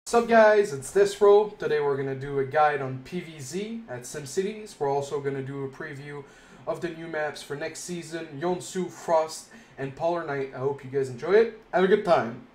What's up guys, it's Desro. Today we're going to do a guide on PvZ at SimCities. We're also going to do a preview of the new maps for next season, Yeonsu, Frost, and Polar Night. I hope you guys enjoy it. Have a good time.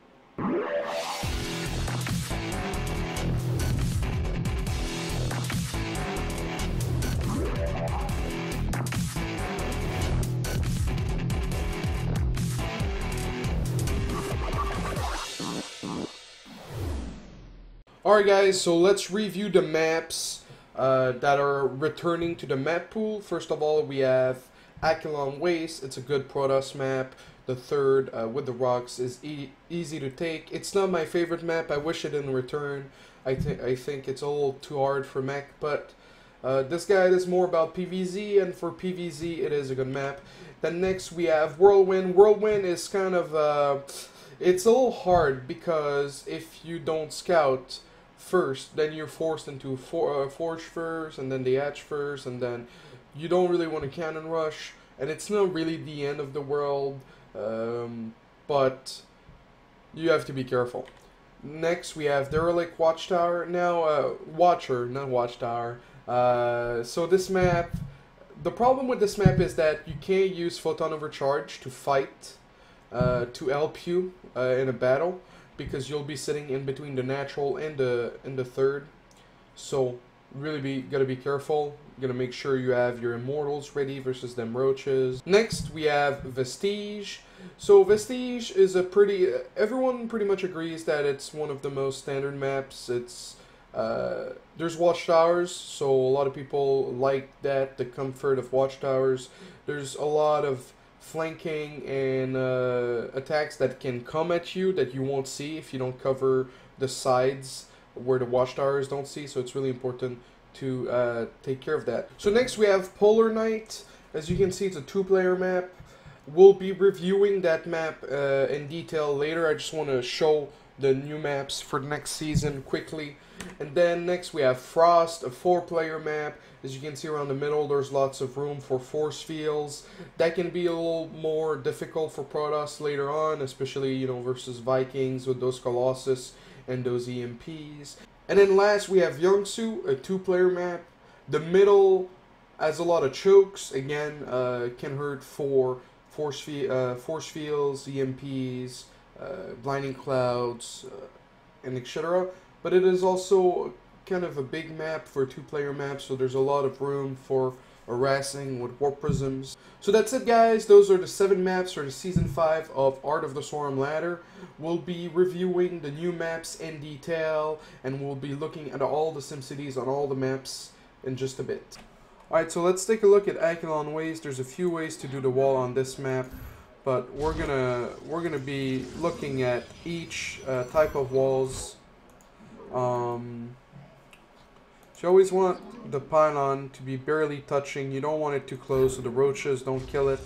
Alright guys, so let's review the maps that are returning to the map pool. First of all, we have Akilon Wastes. It's a good Protoss map. The third with the rocks is easy to take. It's not my favorite map. I wish it didn't return. I think it's a little too hard for mech, but this guide is more about PvZ, and for PvZ it is a good map. Then next we have Whirldwind. Whirldwind is kind of it's a little hard because if you don't scout first, then you're forced into forge first, and then the hatch first, and then you don't really want to cannon rush, and it's not really the end of the world, but you have to be careful. Next we have Derelict Watchtower. Now Watcher, not Watchtower. So this map, the problem with this map is that you can't use photon overcharge to fight to help you in a battle, because you'll be sitting in between the natural and the third. So really gotta be careful. Gotta make sure you have your immortals ready versus them roaches. Next we have Vestige. So Vestige is a everyone pretty much agrees that it's one of the most standard maps. It's there's watchtowers, so a lot of people like that, the comfort of watchtowers. There's a lot of flanking and attacks that can come at you that you won't see if you don't cover the sides where the watchtowers don't see, so it's really important to take care of that. So next we have Polar Night. As you can see, it's a two-player map. We'll be reviewing that map in detail later. I just want to show the new maps for next season quickly. And then next we have Frost, a four-player map. As you can see around the middle, there's lots of room for force fields. That can be a little more difficult for Protoss later on, especially, you know, versus Vikings with those Colossus and those EMPs. And then last we have Yeonsu, a two-player map. The middle has a lot of chokes. Again, can hurt for force fields, EMPs, blinding clouds, and etc. But it is also kind of a big map for a two-player map, so there's a lot of room for harassing with warp prisms. So that's it guys, those are the 7 maps for the Season 5 of Art of the Swarm Ladder. We'll be reviewing the new maps in detail, and we'll be looking at all the SimCities on all the maps in just a bit. Alright, so let's take a look at Akilon Wastes. There's a few ways to do the wall on this map, but we're gonna be looking at each type of walls. So you always want the pylon to be barely touching. You don't want it too close so the roaches don't kill it.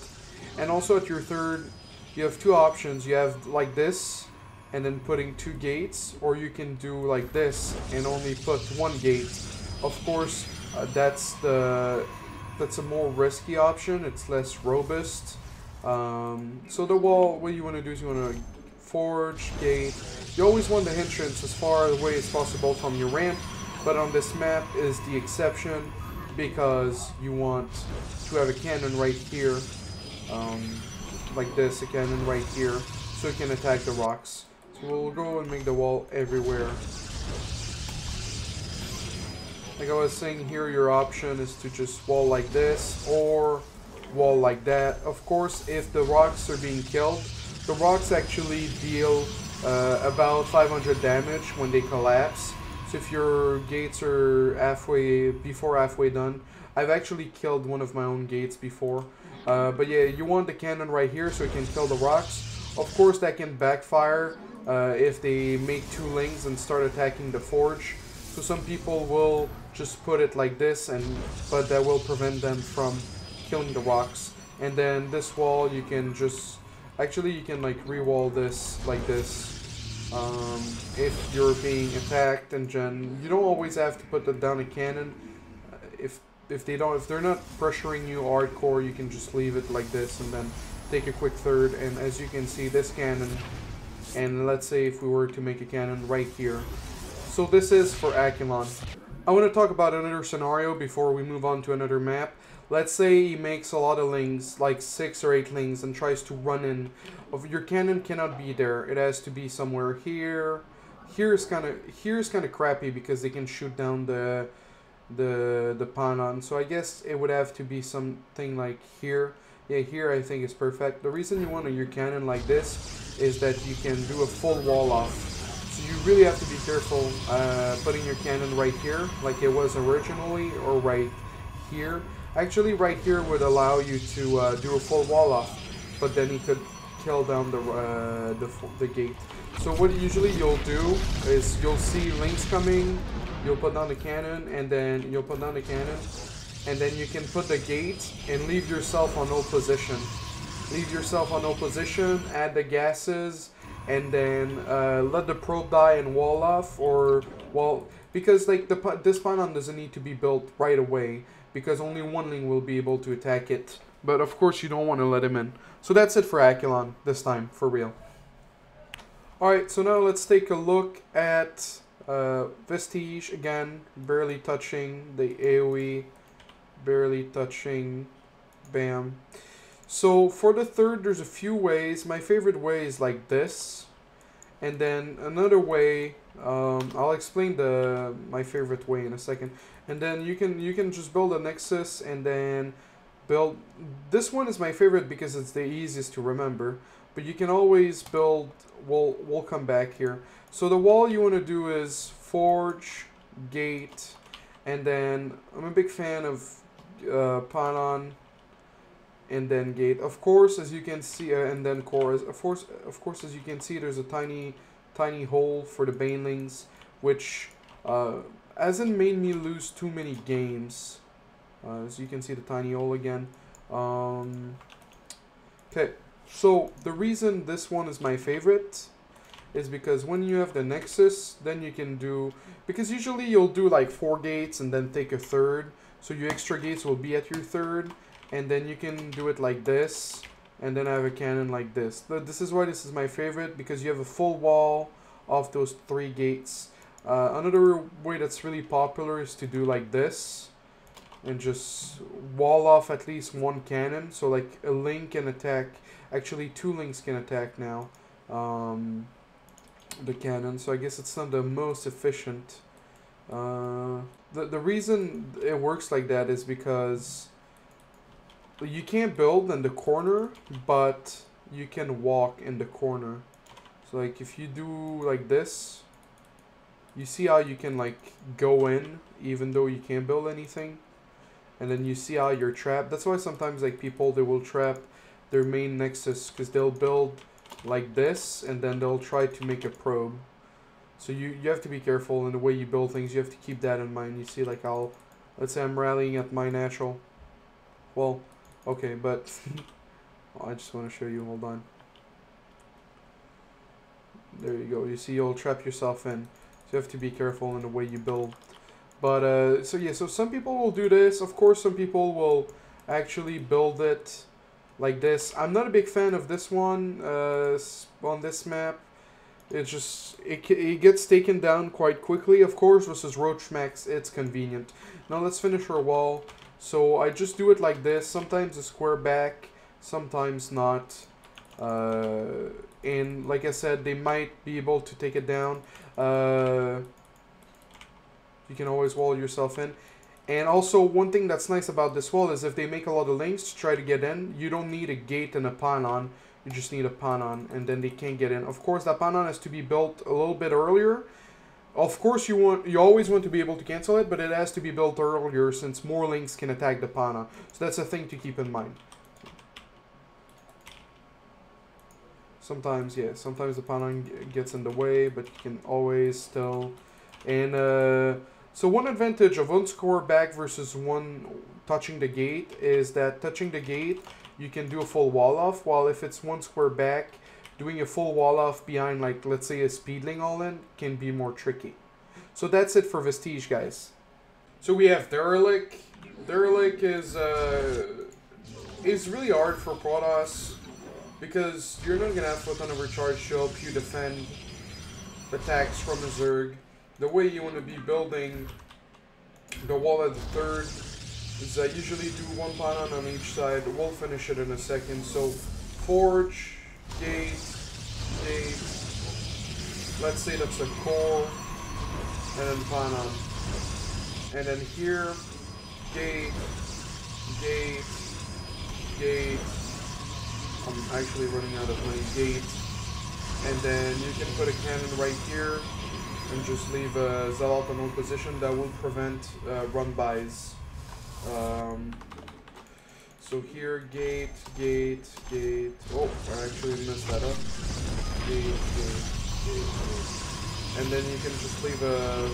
And also at your third, you have two options. You have like this, and then putting 2 gates, or you can do like this and only put 1 gate. Of course, that's a more risky option. It's less robust. So the wall, what you want to do is you want to forge, gate. You always want the entrance as far away as possible from your ramp, but on this map is the exception, because you want to have a cannon right here, like this, a cannon right here, so it can attack the rocks. So we'll go and make the wall everywhere. Like I was saying here, your option is to just wall like this, or wall like that. Of course, if the rocks are being killed, the rocks actually deal about 500 damage when they collapse. So if your gates are halfway done, I've actually killed one of my own gates before. But yeah, you want the cannon right here so it can kill the rocks. Of course, that can backfire if they make 2 links and start attacking the forge. So some people will just put it like this, but that will prevent them from killing the rocks. And then this wall, you can just you can like re-wall this like this. If you're being attacked, and you don't always have to put down a cannon. If they're not pressuring you hardcore, you can just leave it like this and then take a quick third. And as you can see, this cannon, and let's say if we were to make a cannon right here, so this is for Akilon. I want to talk about another scenario before we move on to another map. Let's say he makes a lot of lings, like 6 or 8 lings, and tries to run in. Your cannon cannot be there. It has to be somewhere here. Here's kind of crappy because they can shoot down the pawn. So I guess it would have to be something like here. Yeah, here I think is perfect. The reason you want your cannon like this is that you can do a full wall off. So you really have to be careful putting your cannon right here, like it was originally, or right here. Actually, right here would allow you to do a full wall off, but then he could kill down the gate. So what usually you'll do is you'll see links coming, you'll put down the cannon, and then you'll put down the cannon, and then you can put the gate and leave yourself on no position. Leave yourself on no position, add the gases, and then let the probe die and wall off, or well, because like this pawn doesn't need to be built right away, because only one link will be able to attack it. But of course you don't want to let him in. So that's it for Akilon this time, for real. Alright, so now let's take a look at Vestige again, barely touching the AoE, barely touching, bam. So for the third, there's a few ways. My favorite way is like this, and then another way. I'll explain my favorite way in a second. And then you can just build a nexus and then build. This one is my favorite because it's the easiest to remember. But you can always build. We'll come back here. So the wall you want to do is forge, gate, and then I'm a big fan of pawn, and then gate. Of course, as you can see, and then core. Of course, as you can see, there's a tiny hole for the banelings, which hasn't made me lose too many games. As you can see, the tiny hole again. Okay, so the reason this one is my favorite is because when you have the nexus, then you can do, because usually you'll do like 4 gates and then take a third, so your extra gates will be at your third, and then you can do it like this, and then have a cannon like this. This is why this is my favorite, because you have a full wall of those 3 gates. Another way that's really popular is to do like this, and just wall off at least 1 cannon, so like a link can attack, actually 2 links can attack now, the cannon, so I guess it's not the most efficient. The reason it works like that is because you can't build in the corner, but you can walk in the corner. So like if you do like this, you see how you can like go in even though you can't build anything, and then you see how you're trapped. That's why sometimes like people, they will trap their main nexus because they'll build like this and then they'll try to make a probe. So you have to be careful in the way you build things. You have to keep that in mind. You see, like let's say I'm rallying at my natural. Well, okay, but I just want to show you. Hold on. There you go. You see, you'll trap yourself in. So you have to be careful in the way you build. But so yeah, so some people will do this. Of course, some people will actually build it like this. I'm not a big fan of this one on this map. It's just, it gets taken down quite quickly. Of course, versus Roach Max, it's convenient. Now let's finish our wall. So I just do it like this. Sometimes a square back, sometimes not. And like I said, they might be able to take it down. You can always wall yourself in. And also, one thing that's nice about this wall is if they make a lot of links to try to get in, you don't need a gate and a pawn. You just need a pawn, and then they can't get in. Of course, that pawn has to be built a little bit earlier. Of course, you always want to be able to cancel it, but it has to be built earlier since more links can attack the pawn. So that's a thing to keep in mind. Sometimes, yeah, sometimes the pawn gets in the way, but you can always still. And so one advantage of one square back versus one touching the gate is that touching the gate, you can do a full wall off, while if it's one square back, doing a full wall off behind, like, let's say a speedling all in, can be more tricky. So that's it for Vestige, guys. So we have Derelict. Derelict is really hard for Protoss, because you're not going to have Photon Overcharge to help you defend attacks from a Zerg. the way you want to be building the wall at the third is I usually do one pylon on each side. We'll finish it in a second. So forge, gate, gate. Let's say that's a core, and then pylon. And then here, gate, gate, gate. I'm actually running out of money. Gate. And then you can put a cannon right here and just leave a zealot in one position. That will prevent run-bys. So here, gate, gate, gate. Oh, I actually messed that up. Gate, gate, gate, gate. And then you can just leave a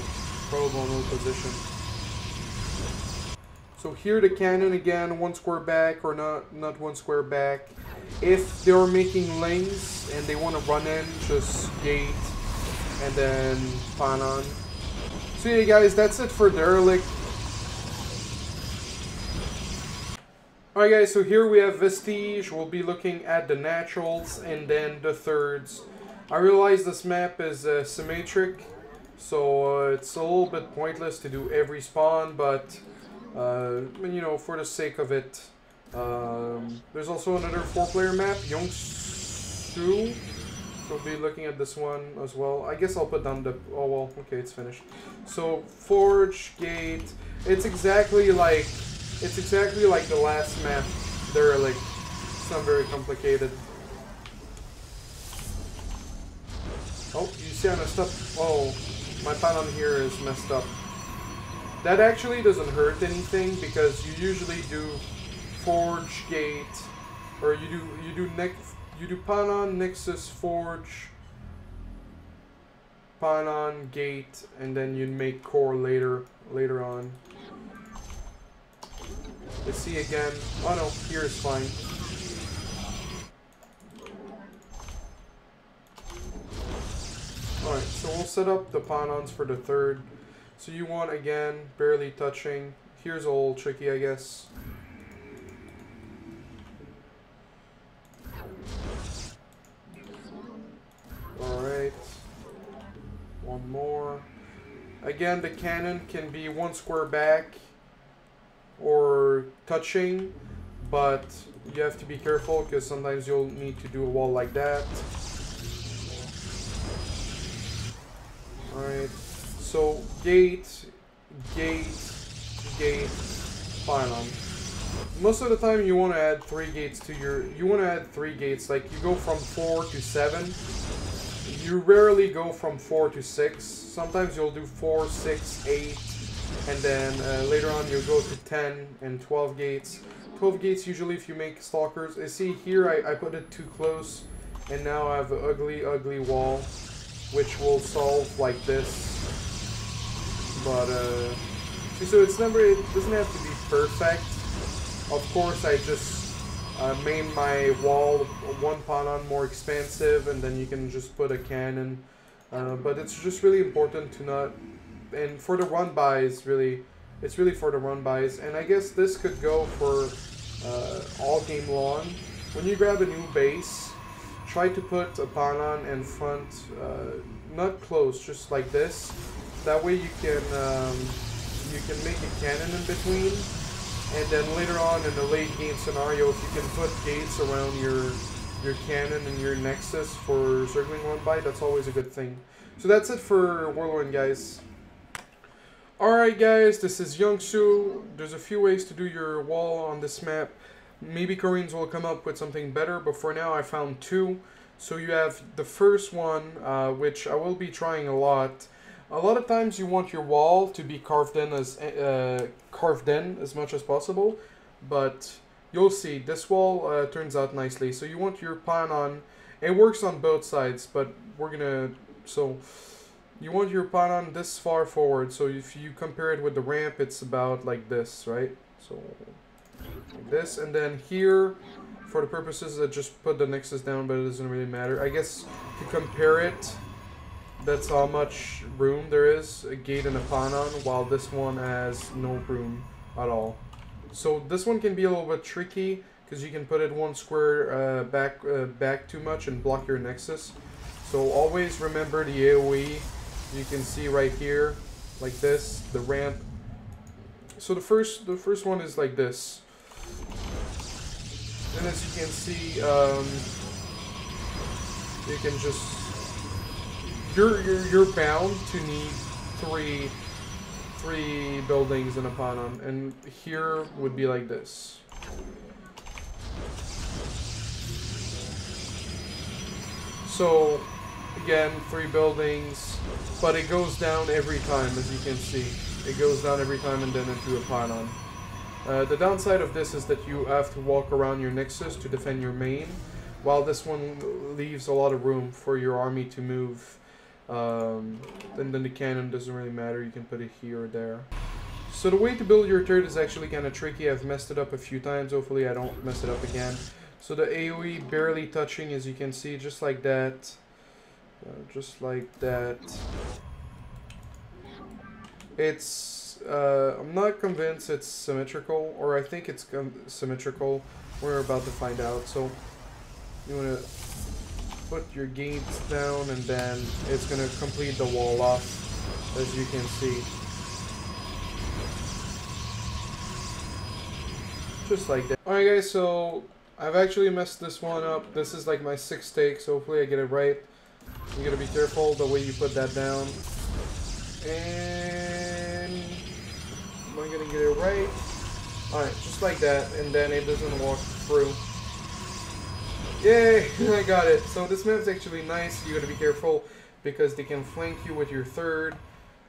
probe on one position. So here the cannon again, one square back or not one square back. If they're making lanes and they want to run in, just gate and then pylon. So yeah guys, that's it for Derelict. Alright guys, so here we have Vestige. We'll be looking at the naturals and then the thirds. I realize this map is symmetric, so it's a little bit pointless to do every spawn, but you know, for the sake of it. There's also another 4-player map, Yeonsu. We'll be looking at this one as well. I guess I'll put down the... oh well, okay, it's finished. So, forge, gate. It's exactly like the last map, Derelict. It's not very complicated. Oh, you see I messed up. Oh, my pylon here is messed up. That actually doesn't hurt anything because you usually do forge, gate, or you do pylon, nexus, forge, pylon, gate, and then you make core later on. Let's see again. Oh no, here is fine. Alright, so we'll set up the pylons for the third. So you want, again, barely touching. Here's a little tricky, I guess. Alright. One more. Again, the cannon can be one square back or touching, but you have to be careful because sometimes you'll need to do a wall like that. Alright. So gate, gate, gate, pylon. Most of the time you want to add 3 gates to your... you want to add 3 gates, like you go from 4 to 7. You rarely go from 4 to 6. Sometimes you'll do 4, 6, 8, and then later on you'll go to 10 and 12 gates. 12 gates usually if you make stalkers. I see here I put it too close, and now I have an ugly, ugly wall, which will solve like this. But see, so it's never, it doesn't have to be perfect. Of course, I just made my wall one pylon more expansive, and then you can just put a cannon. But it's just really important to not, and for the run bys, really, it's really for the run bys. And I guess this could go for all game long. When you grab a new base, try to put a pylon in front, not close, just like this. That way you can make a cannon in between, and then later on in the late game scenario, if you can put gates around your cannon and your nexus for circling one by, that's always a good thing. So that's it for Whirldwind, guys. Alright guys, this is Yeonsu. There's a few ways to do your wall on this map. Maybe Koreans will come up with something better, but for now I found 2. So you have the first one, which I will be trying a lot. A lot of times you want your wall to be carved in as much as possible, but you'll see this wall turns out nicely. So you want your pylon. It works on both sides, but we're gonna, so you want your pylon this far forward. So if you compare it with the ramp, it's about like this, right? So like this, and then here, for the purposes, I just put the nexus down, but it doesn't really matter. I guess to compare it, that's how much room there is, a gate and a pylon, while this one has no room at all. So this one can be a little bit tricky because you can put it one square back too much and block your nexus. So always remember the AoE You can see right here, like this, the ramp. So the first one is like this. And as you can see, you can just you're bound to need three buildings and a pylon, and here would be like this. So again, 3 buildings, but it goes down every time, as you can see. It goes down every time and then into a pylon. The downside of this is that you have to walk around your nexus to defend your main, while this one leaves a lot of room for your army to move. Then the cannon doesn't really matter, you can put it here or there. So the way to build your turret is actually kind of tricky. I've messed it up a few times, hopefully I don't mess it up again. So the AoE barely touching, as you can see, just like that. Just like that. It's, I'm not convinced it's symmetrical, or I think it's symmetrical. We're about to find out. So you want to put your gates down, and then it's going to complete the wall off, as you can see. Just like that. Alright guys, so I've actually messed this one up. This is like my 6th take, so hopefully I get it right. You gotta be careful the way you put that down. And am I gonna get it right? Alright, just like that, and then it doesn't walk through. Yay! I got it. So this map's actually nice. You gotta be careful because they can flank you with your 3rd.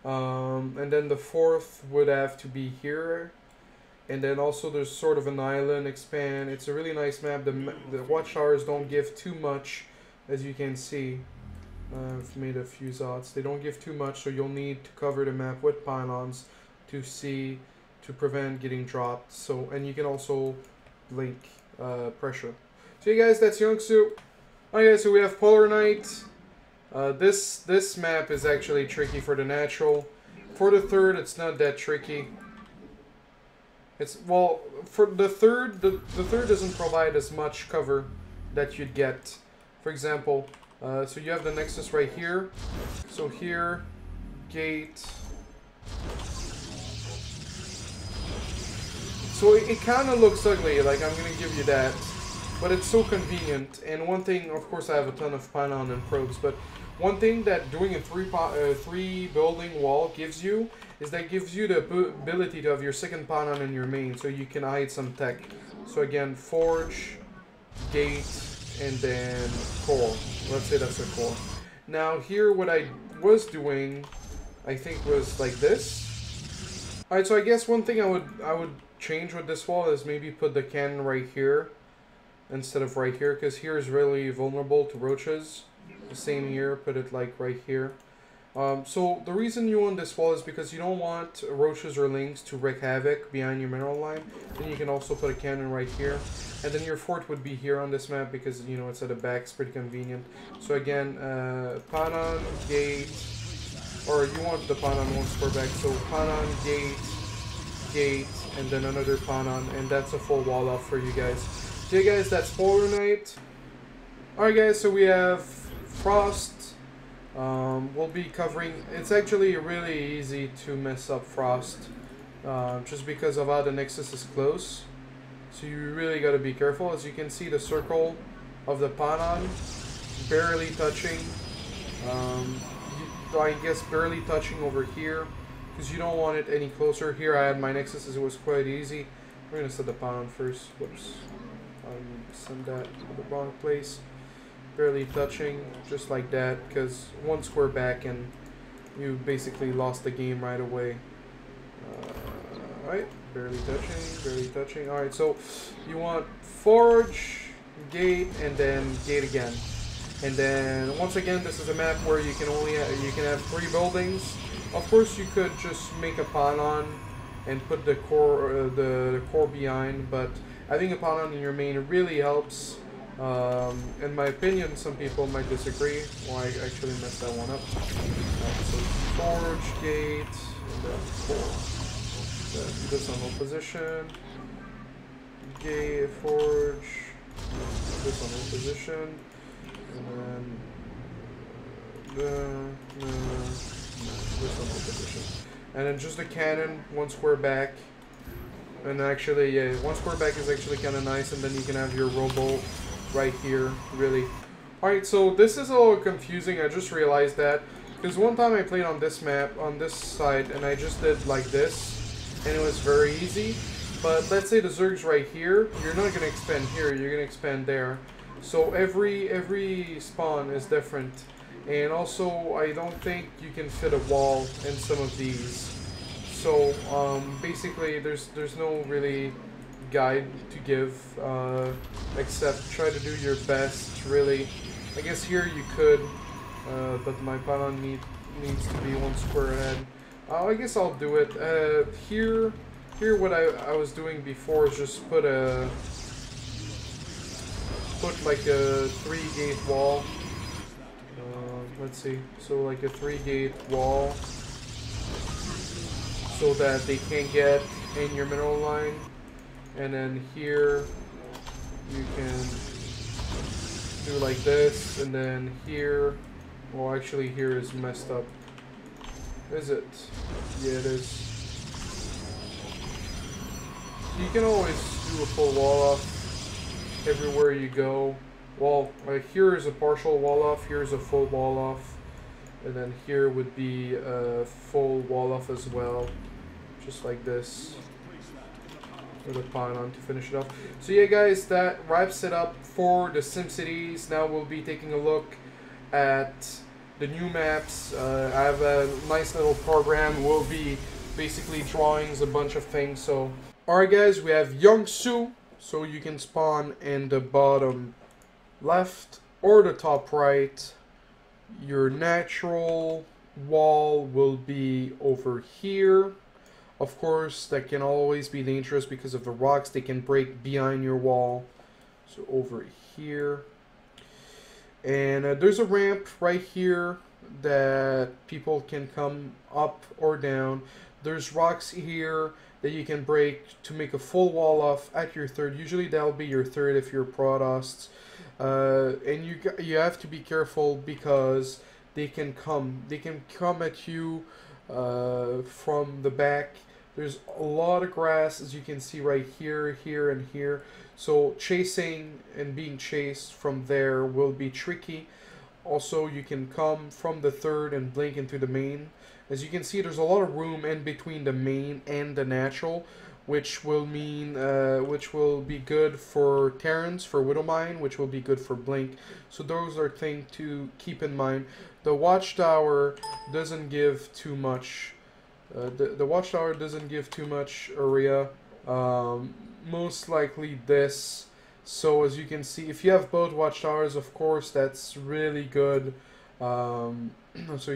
And then the 4th would have to be here. And then also there's sort of an island expand. It's a really nice map. The watchtowers don't give too much, as you can see. I've made a few zots. They don't give too much, so you'll need to cover the map with pylons to prevent getting dropped. So, and you can also blink pressure. So you guys, that's Yeonsu. Alright guys, so we have Polar Knight. This map is actually tricky for the natural. For the 3rd, it's not that tricky. It's, well, for the 3rd, the 3rd doesn't provide as much cover that you'd get. For example, so you have the nexus right here. So here, gate. So it kind of looks ugly, like I'm going to give you that. But it's so convenient. And one thing, of course I have a ton of pylon and probes, but one thing that doing a 3 building wall gives you is that gives you the ability to have your 2nd pylon in your main, so you can hide some tech. So again, forge, gate, and then core. Let's say that's a core. Now here, what I was doing, I think, was like this. All right, so I guess one thing I would change with this wall is maybe put the cannon right here instead of right here, because here is really vulnerable to roaches. The same here, put it like right here. So the reason you want this wall is because you don't want roaches or lings to wreak havoc behind your mineral line. Then you can also put a cannon right here, and then your fort would be here on this map because, you know, it's at the back. It's pretty convenient. So again, pylon, gate, or you want the pylon 1 square back. So pylon, gate, and then another pylon, and that's a full wall off for you guys. So yeah, guys, that's Polar Knight. Alright guys, so we have Frost. We'll be covering, it's actually really easy to mess up Frost, just because of how the nexus is close. So you really got to be careful. As you can see, the circle of the pylon barely touching, I guess barely touching over here, because you don't want it any closer. Here I had my nexus, as it was quite easy. We're going to set the pylon first. Whoops. Send that to the wrong place. Barely touching, just like that, because 1 square back and you basically lost the game right away. Alright, barely touching. Alright, so you want forge, gate, and then gate again. And then once again, this is a map where you can only have 3 buildings. Of course, you could just make a pylon and put the core behind, but having a pylon in your main really helps. In my opinion, some people might disagree. Well, I actually messed that one up. So forge, gate, and then forge. This on hold position. Gate, forge. This on hold position. And then There's no competition. And then just the cannon, 1 square back. And actually, yeah, 1 square back is actually kind of nice. And then you can have your robo right here, really. Alright, so this is a little confusing. I just realized that. Because one time I played on this map, on this side, and I just did like this. And it was very easy. But let's say the zerg's right here. You're not going to expand here. You're going to expand there. So every spawn is different. And also, I don't think you can fit a wall in some of these. So, basically, there's no really guide to give, except try to do your best, really. I guess here you could, but my pylon needs to be 1 square ahead. I guess I'll do it. Here what I was doing before is just put like a 3-gate wall. Let's see, so like a 3-gate wall, so that they can't get in your mineral line. And then here you can do like this, and then here, well actually here is messed up. Is it? Yeah, it is. You can always do a full wall off everywhere you go. Well, here is a partial wall off, here's a full wall off, and then here would be a full wall off as well, just like this, with a pylon to finish it off. So yeah guys, that wraps it up for the SimCities. Now we'll be taking a look at the new maps. I have a nice little program. We'll be basically drawing a bunch of things. So, alright guys, we have Yeonsu, so you can spawn in the bottom left or the top right. Your natural wall will be over here. Of course, that can always be dangerous because of the rocks. They can break behind your wall. So over here. And there's a ramp right here that people can come up or down. There's rocks here that you can break to make a full wall off at your third. Usually that'll be your third if you're Protoss. And you have to be careful because they can come at you from the back. There's a lot of grass, as you can see right here, here, and here. So chasing and being chased from there will be tricky. Also, you can come from the third and blink into the main. As you can see, there's a lot of room in between the main and the natural, which will mean, which will be good for Terrans, for Widowmine, which will be good for Blink. So those are things to keep in mind. The Watchtower doesn't give too much. The Watchtower doesn't give too much area. Most likely this. So as you can see, if you have both Watchtowers, of course, that's really good. So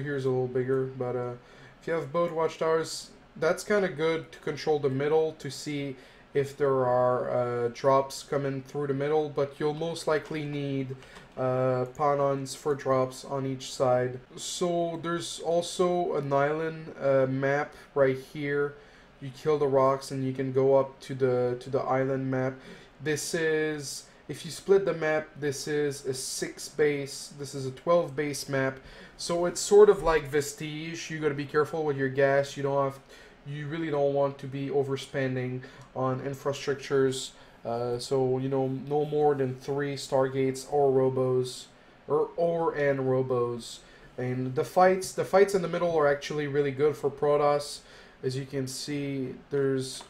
here's a little bigger, but if you have both Watchtowers, that's kind of good to control the middle, to see if there are drops coming through the middle, but you'll most likely need pylons for drops on each side. So there's also an island map right here. You kill the rocks and you can go up to the island map. This is, if you split the map, this is a 6 base, this is a 12 base map. So it's sort of like Vestige. You got to be careful with your gas. You really don't want to be overspending on infrastructures. So you know, no more than 3 Stargates or robos, and robos. And the fights in the middle are actually really good for Protoss. As you can see, there's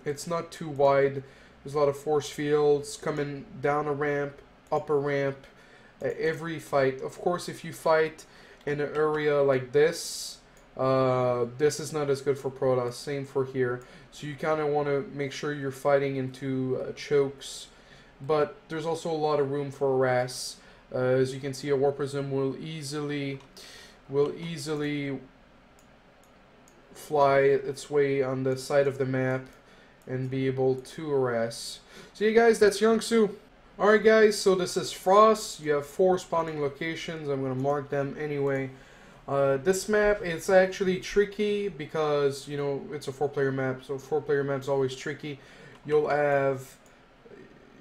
it's not too wide. There's a lot of force fields coming down a ramp, up a ramp. Every fight, of course, if you fight in an area like this, this is not as good for Protoss. Same for here. So you kind of want to make sure you're fighting into chokes. But there's also a lot of room for harass. As you can see, a War Prism will easily fly its way on the side of the map and be able to harass. So yeah guys, that's Yeonsu. Alright guys, so this is Frost. You have 4 spawning locations. I'm going to mark them anyway. This map, it's actually tricky because, you know, it's a 4-player map, so 4-player map's always tricky. You'll have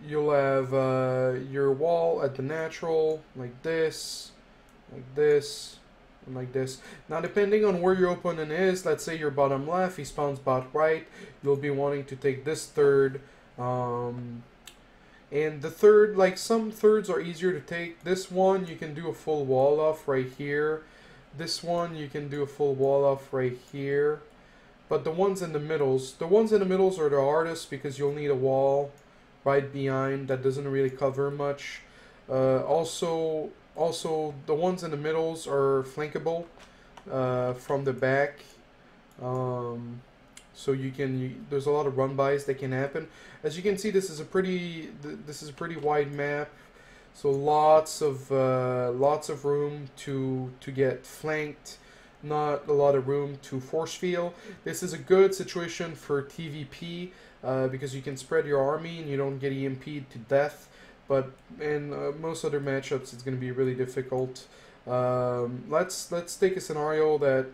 your wall at the natural, like this, like this. Now, depending on where your opponent is, let's say you're bottom left, he spawns bot right, you'll be wanting to take this third. And the third, like some thirds are easier to take. This one you can do a full wall off right here. This one you can do a full wall off right here. But the ones in the middles are the hardest because you'll need a wall right behind that doesn't really cover much. Also, the ones in the middles are flankable from the back. So there's a lot of run bys that can happen. As you can see, this is a pretty wide map, so lots of room to get flanked. Not a lot of room to force field. This is a good situation for TVP because you can spread your army and you don't get EMP'd to death. But in most other matchups, it's going to be really difficult. Let's take a scenario that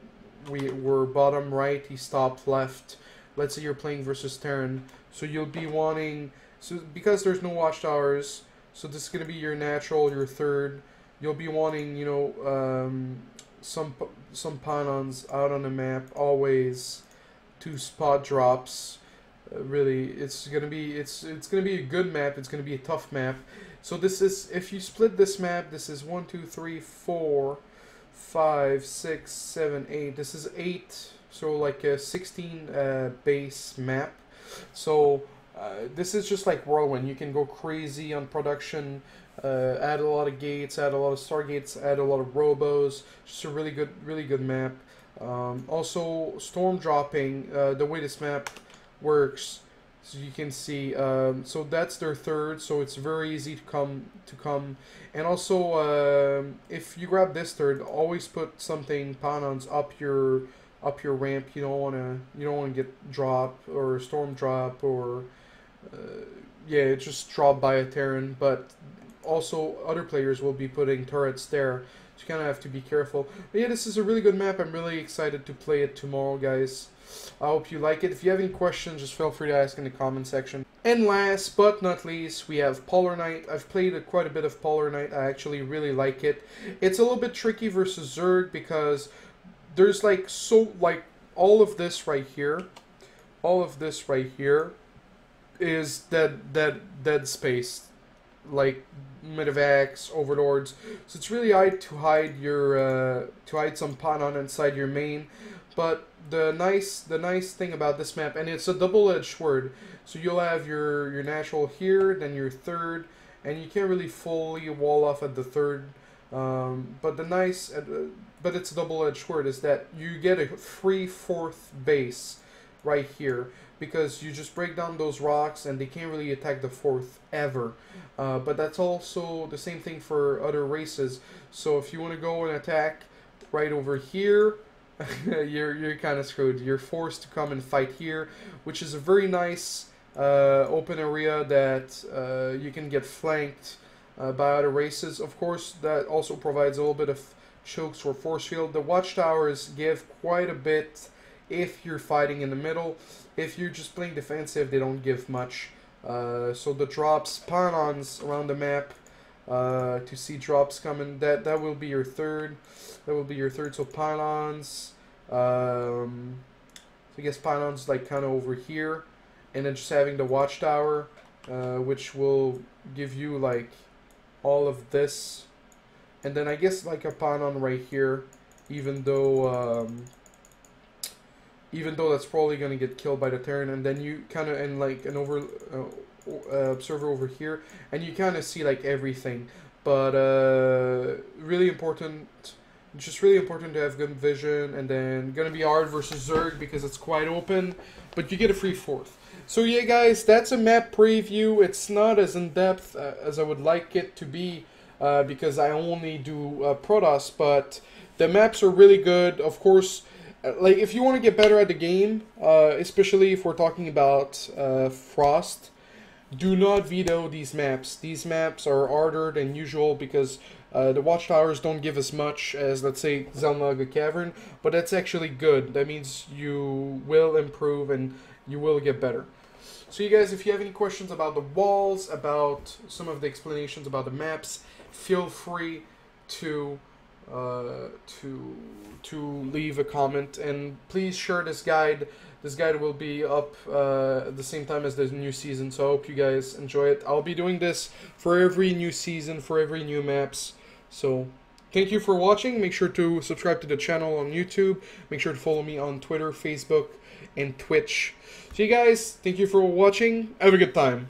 we're bottom right, he stopped left. Let's say you're playing versus Terran, so you'll be wanting, so because there's no watchtowers, so this is going to be your natural, your third. You'll be wanting, some pylons out on the map always, 2 spot drops. Really, it's gonna be a good map. It's gonna be a tough map. So this is, if you split this map, this is 1, 2, 3, 4, 5, 6, 7, 8. This is 8. So like a 16 base map. So this is just like Whirlwind. You can go crazy on production. Add a lot of gates, add a lot of stargates, add a lot of robos. Just a really good map. Also, storm dropping. The way this map works, so you can see. So that's their third. So it's very easy to come. And also, if you grab this third, always put something pylons up your ramp. You don't wanna get drop or storm drop or yeah, just dropped by a Terran. But also, other players will be putting turrets there, so you kind of have to be careful. But yeah, this is a really good map. I'm really excited to play it tomorrow, guys. I hope you like it. If you have any questions, just feel free to ask in the comment section. And last but not least, we have Polar Knight. I've played quite a bit of Polar Knight. I actually really like it. It's a little bit tricky versus Zerg because there's all of this right here. All of this right here is dead space. Like medevacs, overlords, so it's really hard to hide your some pylon inside your main. But the nice thing about this map, and it's a double-edged sword, so you'll have your natural here, then your third, and you can't really fully wall off at the third. But it's a double-edged sword is that you get a free fourth base right here, because you just break down those rocks and they can't really attack the fourth ever. But that's also the same thing for other races. So if you want to go and attack right over here, you're kind of screwed. You're forced to come and fight here, which is a very nice open area that you can get flanked by other races. Of course, that also provides a little bit of chokes or force field. The watchtowers give quite a bit if you're fighting in the middle. If you're just playing defensive, they don't give much. So the drops, pylons around the map, to see drops coming, that will be your third. That will be your third. So pylons, so I guess pylons like kind of over here, and then just having the watchtower, which will give you like all of this, and then I guess like a pylon right here, even though that's probably going to get killed by the Terran. And then you kind of, and like an observer over here, and you kind of see like everything. But really important, just really important to have good vision. And then going to be hard versus Zerg because it's quite open, but you get a free fourth. So yeah, guys, that's a map preview. It's not as in-depth as I would like it to be because I only do Protoss, but the maps are really good. Of course, like if you want to get better at the game, especially if we're talking about Frost, do not veto these maps. These maps are harder than usual because the watchtowers don't give as much as, let's say, Zelnaga Cavern, but that's actually good. That means you will improve and you will get better. So you guys, if you have any questions about the walls, about some of the explanations about the maps, feel free to to leave a comment, and please share this guide. This guide will be up at the same time as the new season, so I hope you guys enjoy it. I'll be doing this for every new season, for every new maps. So thank you for watching. Make sure to subscribe to the channel on YouTube. Make sure to follow me on Twitter, Facebook, and Twitch. So you guys, thank you for watching. Have a good time.